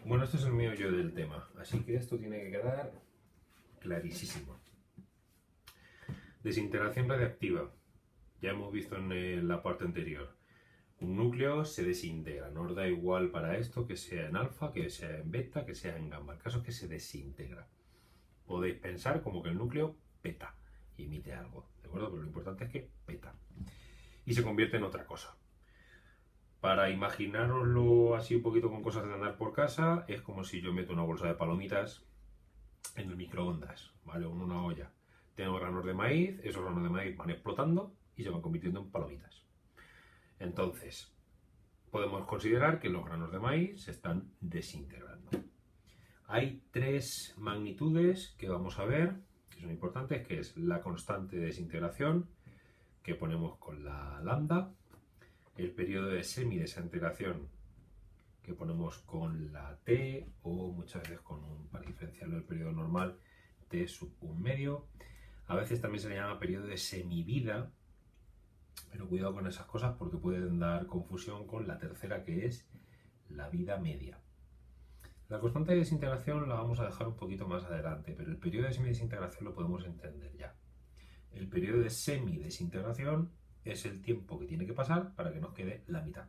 Bueno, esto es el meollo del tema, así que esto tiene que quedar clarísimo. Desintegración radiactiva. Ya hemos visto en la parte anterior. Un núcleo se desintegra, no os da igual para esto que sea en alfa, que sea en beta, que sea en gamma. El caso es que se desintegra. Podéis pensar como que el núcleo peta y emite algo, ¿de acuerdo? Pero lo importante es que peta y se convierte en otra cosa. Para imaginároslo así un poquito con cosas de andar por casa, es como si yo meto una bolsa de palomitas en el microondas, ¿vale? O en una olla. Tengo granos de maíz, esos granos de maíz van explotando y se van convirtiendo en palomitas. Entonces, podemos considerar que los granos de maíz se están desintegrando. Hay tres magnitudes que vamos a ver, que son importantes, que es la constante de desintegración, que ponemos con la lambda, el periodo de semidesintegración, que ponemos con la T, o muchas veces con para diferenciarlo del periodo normal, T sub 1 medio. A veces también se le llama periodo de semivida, pero cuidado con esas cosas porque pueden dar confusión con la tercera, que es la vida media. La constante de desintegración la vamos a dejar un poquito más adelante, pero el periodo de semidesintegración lo podemos entender ya. El periodo de semidesintegración es el tiempo que tiene que pasar para que nos quede la mitad.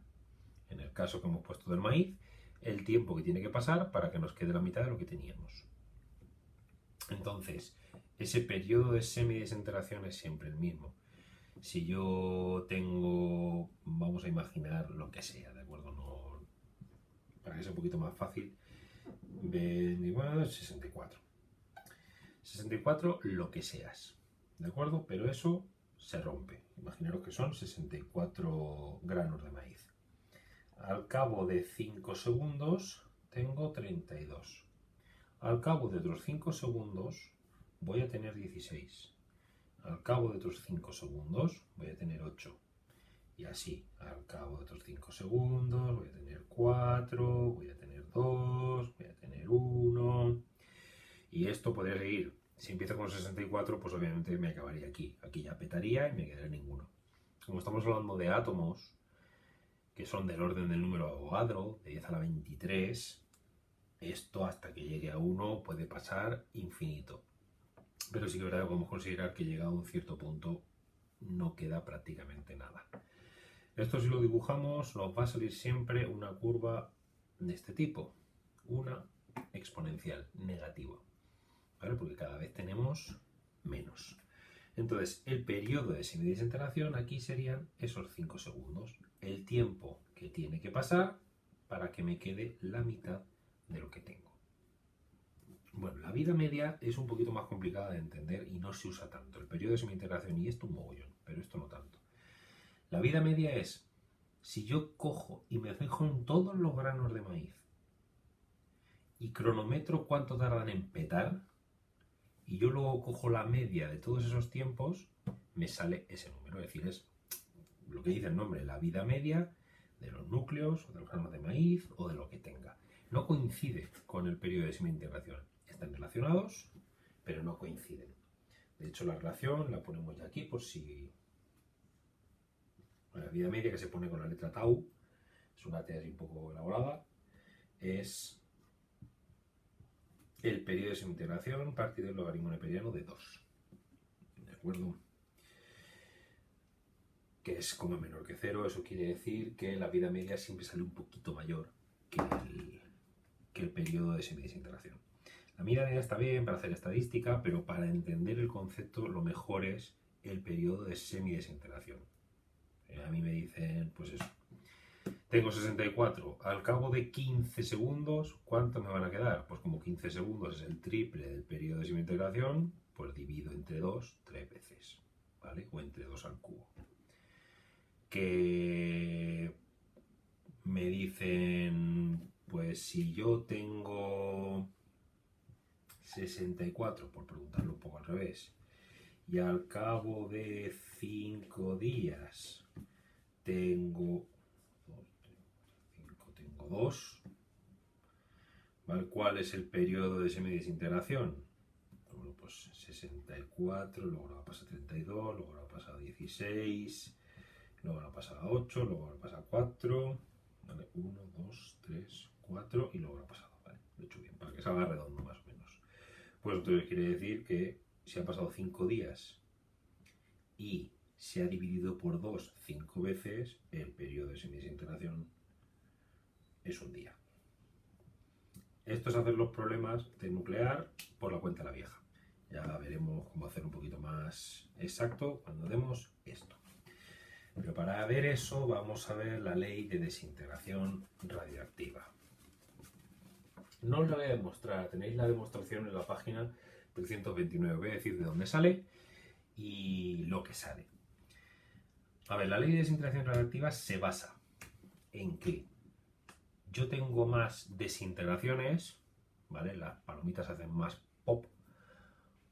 En el caso que hemos puesto del maíz, el tiempo que tiene que pasar para que nos quede la mitad de lo que teníamos. Entonces, ese periodo de semidesintegración es siempre el mismo. Si yo tengo, vamos a imaginar lo que sea, ¿de acuerdo? No, para que sea un poquito más fácil, 64. 64 lo que seas, ¿de acuerdo? Pero eso se rompe. Imaginaros que son 64 granos de maíz. Al cabo de 5 segundos tengo 32. Al cabo de otros 5 segundos voy a tener 16. Al cabo de otros 5 segundos voy a tener 8. Y así, al cabo de otros 5 segundos voy a tener 4, voy a tener 2, voy a tener 1. Y esto podría seguir. Si empiezo con 64, pues obviamente me acabaría aquí. Aquí ya petaría y me quedaría ninguno. Como estamos hablando de átomos, que son del orden del número Avogadro, de 10 a la 23, esto hasta que llegue a 1 puede pasar infinito. Pero sí que es verdad que podemos considerar que llegado a un cierto punto no queda prácticamente nada. Esto si lo dibujamos nos va a salir siempre una curva de este tipo, una exponencial negativa, ¿vale? Porque cada vez tenemos menos. Entonces el periodo de semidesintegración aquí serían esos 5 segundos, el tiempo que tiene que pasar para que me quede la mitad de lo que tengo. Bueno, la vida media es un poquito más complicada de entender y no se usa tanto. El periodo de semiintegración y esto un mogollón, pero esto no tanto. La vida media es, si yo cojo y me fijo en todos los granos de maíz y cronometro cuánto tardan en petar, y yo luego cojo la media de todos esos tiempos, me sale ese número. Es decir, es lo que dice el nombre, la vida media de los núcleos, o de los granos de maíz, o de lo que tenga. No coincide con el periodo de semiintegración. Están relacionados, pero no coinciden. De hecho, la relación la ponemos ya aquí por si... La vida media, que se pone con la letra tau, es una T así un poco elaborada, es el periodo de semiintegración partido del logaritmo neperiano de 2. ¿De acuerdo? Que es como menor que 0, eso quiere decir que la vida media siempre sale un poquito mayor que el periodo de semidesintegración. La vida media está bien para hacer estadística, pero para entender el concepto lo mejor es el periodo de semidesintegración. A mí me dicen, pues eso, tengo 64, al cabo de 15 segundos, ¿cuánto me van a quedar? Pues como 15 segundos es el triple del periodo de semiintegración, pues divido entre 2 3 veces, ¿vale? O entre 2 al cubo. Que me dicen, pues si yo tengo 64, por preguntarlo un poco al revés, y al cabo de 5 días tengo 2, ¿vale? ¿Cuál es el periodo de semidesintegración? Bueno, pues 64, luego ahora pasa a 32, luego ahora pasa a 16, luego ahora pasa a 8, luego ahora pasa a 4, ¿vale? 1, 2, 3, 4 y luego ahora pasa a 2. Lo he hecho bien, para que salga redondo más o menos. Pues entonces quiere decir que si ha pasado 5 días y se ha dividido por 2 5 veces, el periodo de semidesintegración es un día. Esto es hacer los problemas de nuclear por la cuenta de la vieja. Ya veremos cómo hacer un poquito más exacto cuando demos esto. Pero para ver eso vamos a ver la ley de desintegración radioactiva. No os la voy a demostrar, tenéis la demostración en la página 329. Voy a decir de dónde sale y lo que sale. A ver, la ley de desintegración radioactiva se basa en que yo tengo más desintegraciones, ¿vale? Las palomitas hacen más pop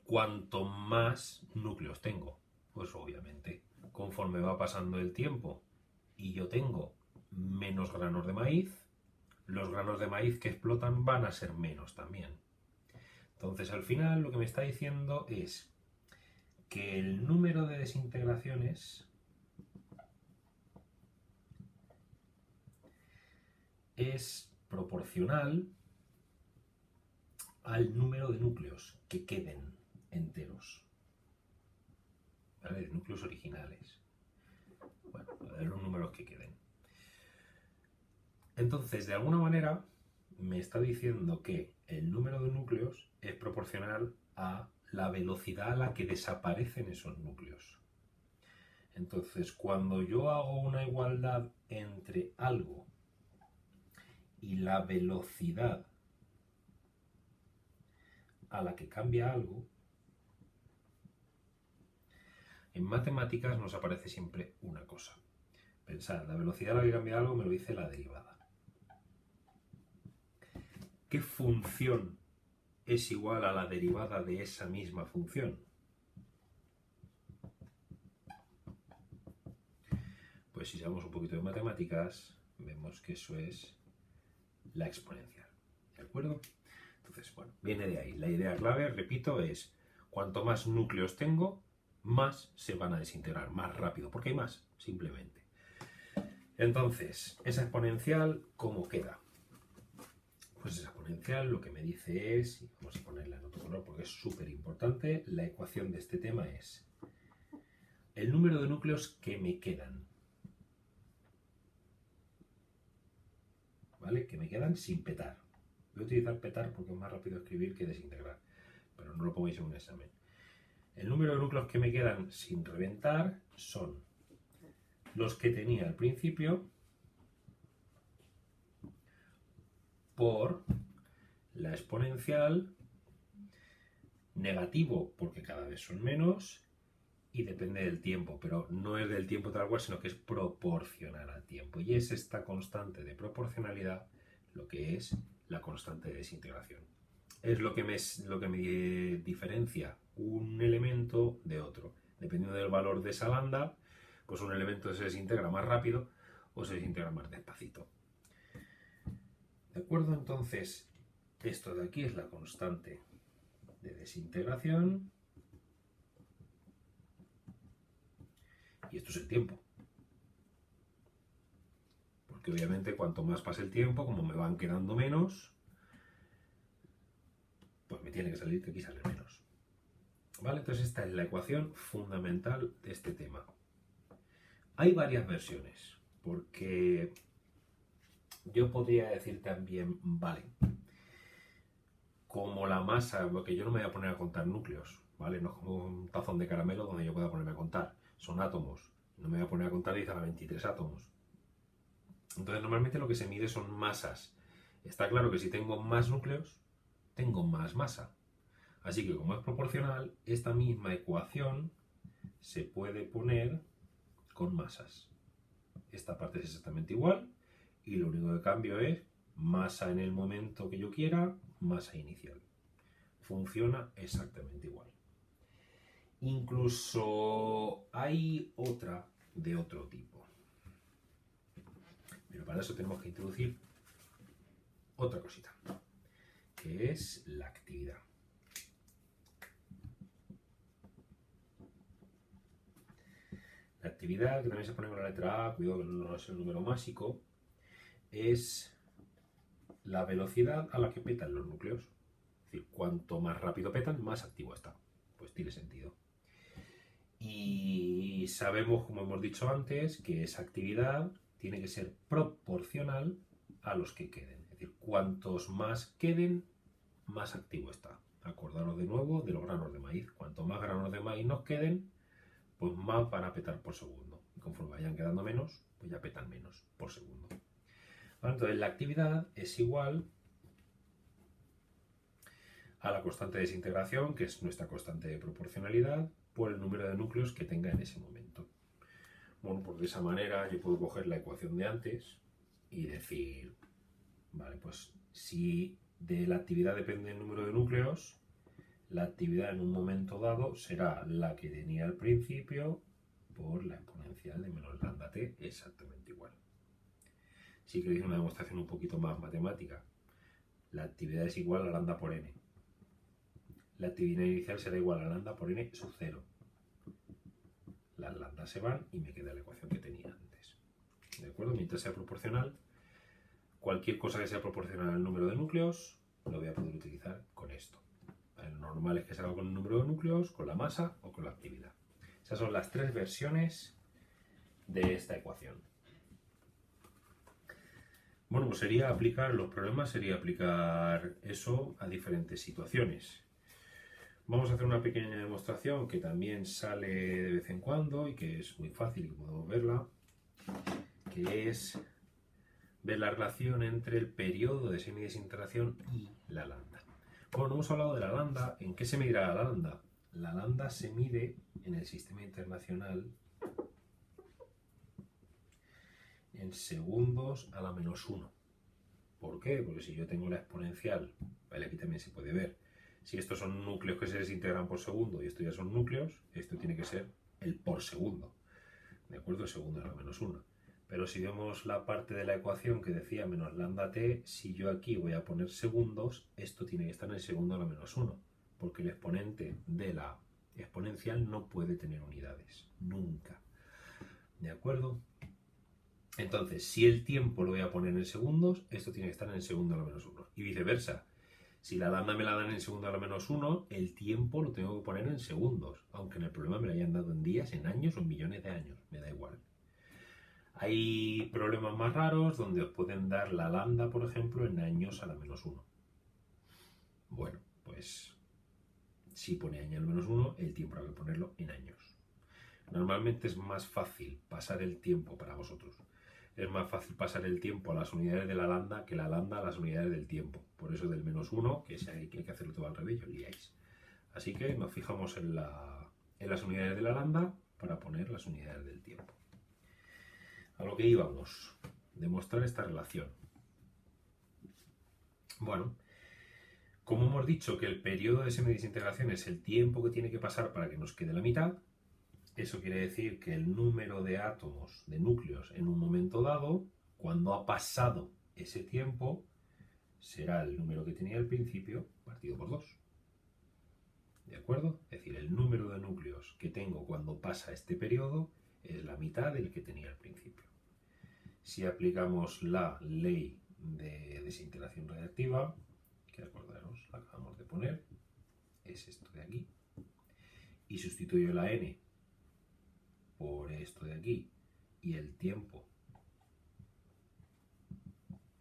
cuanto más núcleos tengo. Pues obviamente, conforme va pasando el tiempo y yo tengo menos granos de maíz, los granos de maíz que explotan van a ser menos también. Entonces, al final, lo que me está diciendo es que el número de desintegraciones es proporcional al número de núcleos que queden enteros, ¿vale? De núcleos originales. Bueno, de los números que queden. Entonces, de alguna manera, me está diciendo que el número de núcleos es proporcional a la velocidad a la que desaparecen esos núcleos. Entonces, cuando yo hago una igualdad entre algo y la velocidad a la que cambia algo, en matemáticas nos aparece siempre una cosa. Pensad, la velocidad a la que cambia algo me lo dice la derivada. ¿Qué función es igual a la derivada de esa misma función? Pues si sabemos un poquito de matemáticas, vemos que eso es la exponencial. ¿De acuerdo? Entonces, bueno, viene de ahí. La idea clave, repito, es cuanto más núcleos tengo, más se van a desintegrar, más rápido, porque hay más, simplemente. Entonces, esa exponencial, ¿cómo queda? Pues esa exponencial lo que me dice es, y vamos a ponerla en otro color porque es súper importante, la ecuación de este tema es el número de núcleos que me quedan. ¿Vale? Que me quedan sin petar. Voy a utilizar petar porque es más rápido escribir que desintegrar, pero no lo pongáis en un examen. El número de núcleos que me quedan sin reventar son los que tenía al principio por la exponencial, negativo porque cada vez son menos y depende del tiempo, pero no es del tiempo tal cual, sino que es proporcional al tiempo. Y es esta constante de proporcionalidad lo que es la constante de desintegración. Es lo que me diferencia un elemento de otro. Dependiendo del valor de esa lambda, pues un elemento se desintegra más rápido o se desintegra más despacito. ¿De acuerdo? Entonces, esto de aquí es la constante de desintegración. Y esto es el tiempo. Porque obviamente cuanto más pase el tiempo, como me van quedando menos, pues me tiene que salir que aquí sale menos. ¿Vale? Entonces esta es la ecuación fundamental de este tema. Hay varias versiones, porque yo podría decir también, vale, como la masa, porque yo no me voy a poner a contar núcleos, ¿vale? No es como un tazón de caramelo donde yo pueda ponerme a contar, son átomos. No me voy a poner a contar 10 a la 23 átomos. Entonces normalmente lo que se mide son masas. Está claro que si tengo más núcleos, tengo más masa. Así que como es proporcional, esta misma ecuación se puede poner con masas. Esta parte es exactamente igual y lo único que cambio es masa en el momento que yo quiera, masa inicial. Funciona exactamente igual. Incluso hay otra de otro tipo. Pero para eso tenemos que introducir otra cosita, que es la actividad. La actividad, que también se pone con la letra A, cuidado que no es el número másico, es la velocidad a la que petan los núcleos. Es decir, cuanto más rápido petan, más activo está. Pues tiene sentido. Y sabemos, como hemos dicho antes, que esa actividad tiene que ser proporcional a los que queden. Es decir, cuantos más queden, más activo está. Acordaros de nuevo de los granos de maíz. Cuanto más granos de maíz nos queden, pues más van a petar por segundo. Y conforme vayan quedando menos, pues ya petan menos por segundo. Entonces la actividad es igual a la constante de desintegración, que es nuestra constante de proporcionalidad, por el número de núcleos que tenga en ese momento. Bueno, pues de esa manera yo puedo coger la ecuación de antes y decir, vale, pues si de la actividad depende el número de núcleos, la actividad en un momento dado será la que tenía al principio por la exponencial de menos lambda t, exactamente igual. Si queréis una demostración un poquito más matemática, la actividad es igual a lambda por n. La actividad inicial será igual a lambda por n sub 0. Las lambdas se van y me queda la ecuación que tenía antes. ¿De acuerdo? Mientras sea proporcional, cualquier cosa que sea proporcional al número de núcleos, lo voy a poder utilizar con esto. Lo normal es que se haga con el número de núcleos, con la masa o con la actividad. Esas son las tres versiones de esta ecuación. Bueno, pues los problemas sería aplicar eso a diferentes situaciones. Vamos a hacer una pequeña demostración que también sale de vez en cuando y que es muy fácil y podemos verla, que es ver la relación entre el periodo de semidesintegración y la lambda. Bueno, no hemos hablado de la lambda. ¿En qué se medirá la lambda? La lambda se mide en el sistema internacional en segundos a la menos 1. ¿Por qué? Porque si yo tengo la exponencial, vale, aquí también se puede ver, si estos son núcleos que se desintegran por segundo y estos ya son núcleos, esto tiene que ser el por segundo. ¿De acuerdo? El segundo a la menos 1. Pero si vemos la parte de la ecuación que decía menos lambda t, si yo aquí voy a poner segundos, esto tiene que estar en el segundo a la menos 1, porque el exponente de la exponencial no puede tener unidades, nunca. ¿De acuerdo? Entonces, si el tiempo lo voy a poner en segundos, esto tiene que estar en el segundo a la menos 1. Y viceversa. Si la lambda me la dan en el segundo a la menos 1, el tiempo lo tengo que poner en segundos, aunque en el problema me lo hayan dado en días, en años o en millones de años, me da igual. Hay problemas más raros donde os pueden dar la lambda, por ejemplo, en años a la menos 1. Bueno, pues si pone año a la menos 1, el tiempo hay que ponerlo en años. Normalmente es más fácil pasar el tiempo para vosotros. Es más fácil pasar el tiempo a las unidades de la lambda que la lambda a las unidades del tiempo. Por eso del menos 1, que hay que hacerlo todo al revés, y os liáis. Así que nos fijamos en las unidades de la lambda para poner las unidades del tiempo. A lo que íbamos, demostrar esta relación. Bueno, como hemos dicho que el periodo de semidesintegración es el tiempo que tiene que pasar para que nos quede la mitad, eso quiere decir que el número de átomos, de núcleos, en un momento dado, cuando ha pasado ese tiempo, será el número que tenía al principio partido por 2. ¿De acuerdo? Es decir, el número de núcleos que tengo cuando pasa este periodo es la mitad del que tenía al principio. Si aplicamos la ley de desintegración radiactiva, que acordaros, la acabamos de poner, es esto de aquí, y sustituyo la n por esto de aquí y el tiempo,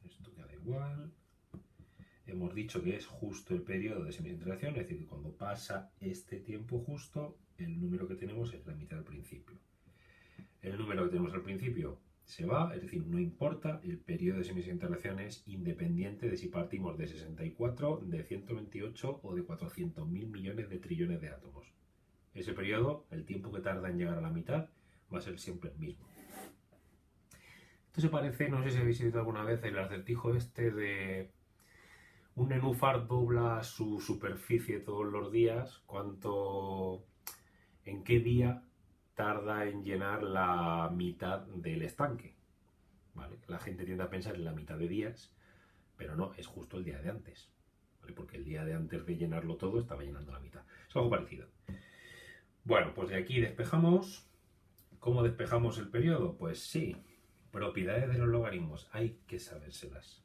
esto queda igual. Hemos dicho que es justo el periodo de semidesintegración, es decir, que cuando pasa este tiempo justo, el número que tenemos es la mitad del principio. El número que tenemos al principio se va, es decir, no importa, el periodo de semidesintegración es independiente de si partimos de 64, de 128 o de 400.000 millones de trillones de átomos. Ese periodo, el tiempo que tarda en llegar a la mitad, va a ser siempre el mismo. Esto se parece, no sé si habéis visto alguna vez el acertijo este de un nenúfar dobla su superficie todos los días, en qué día tarda en llenar la mitad del estanque. ¿Vale? La gente tiende a pensar en la mitad de días, pero no, es justo el día de antes, ¿vale? Porque el día de antes de llenarlo todo estaba llenando la mitad. Es algo parecido. Bueno, pues de aquí despejamos. ¿Cómo despejamos el periodo? Pues sí, propiedades de los logaritmos, hay que sabérselas.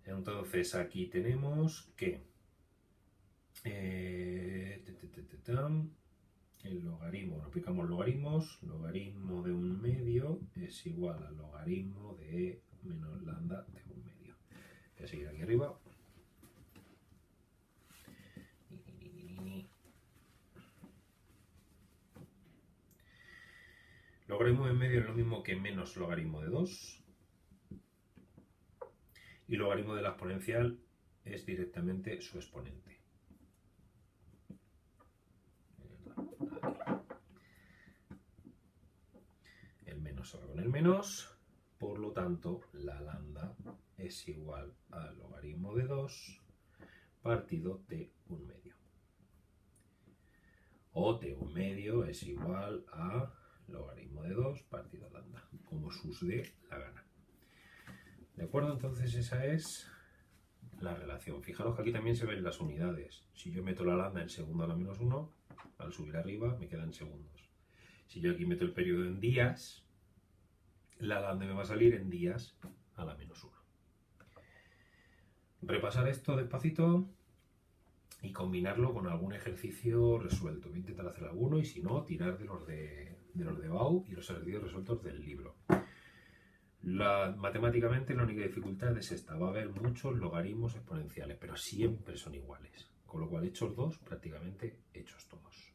Entonces aquí tenemos que el logaritmo, bueno, aplicamos logaritmos, logaritmo de 1/2 es igual al logaritmo de menos lambda de 1/2. Voy a seguir aquí arriba. Logaritmo de 1/2 es lo mismo que menos logaritmo de 2. Y logaritmo de la exponencial es directamente su exponente. El menos se va con el menos, por lo tanto la lambda es igual al logaritmo de 2 partido de 1/2. O de 1/2 es igual a logaritmo de 2 partido lambda, como sus dé la gana. ¿De acuerdo? Entonces esa es la relación. Fijaros que aquí también se ven las unidades. Si yo meto la lambda en segundo a la menos 1, al subir arriba me quedan segundos. Si yo aquí meto el periodo en días, la lambda me va a salir en días a la menos 1. Repasar esto despacito y combinarlo con algún ejercicio resuelto. Voy a intentar hacer alguno y si no, tirar de los de Bau y los ejercicios resueltos del libro. Matemáticamente la única dificultad es esta. Va a haber muchos logaritmos exponenciales, pero siempre son iguales. Con lo cual, hechos dos, prácticamente hechos todos.